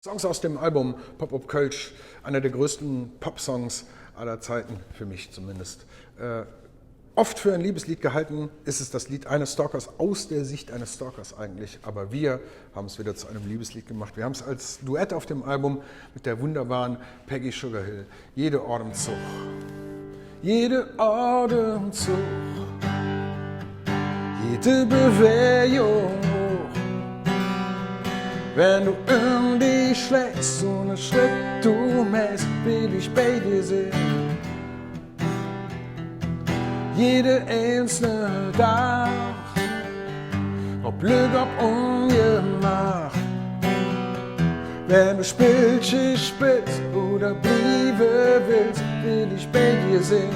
Songs aus dem Album Pop-Up Kölsch, einer der größten Pop-Songs aller Zeiten, für mich zumindest. Oft für ein Liebeslied gehalten ist es das Lied eines Stalkers, aus der Sicht eines Stalkers eigentlich, aber wir haben es wieder zu einem Liebeslied gemacht. Wir haben es als Duett auf dem Album mit der wunderbaren Peggy Sugarhill. Jede Atemzug, jede Atemzug, jede Bewegung. Wenn du um dich schlägst, so einen Schritt du machst, will ich bei dir sehen. Jede einzelne Tag, ob Glück, ob Ungemacht. Wenn du Spielchen spielst oder bleiben willst, will ich bei dir sehen.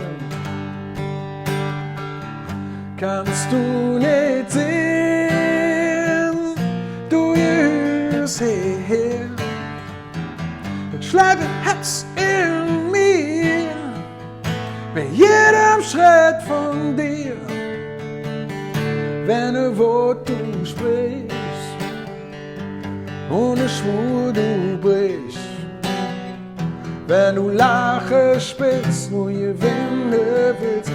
Kannst du nicht sehen, du her, das schlägt Herz in mir, bei jedem Schritt von dir. Wenn ein Wort du sprichst, ohne Schwur du brichst, wenn du Lache spielst, nur gewinnen willst,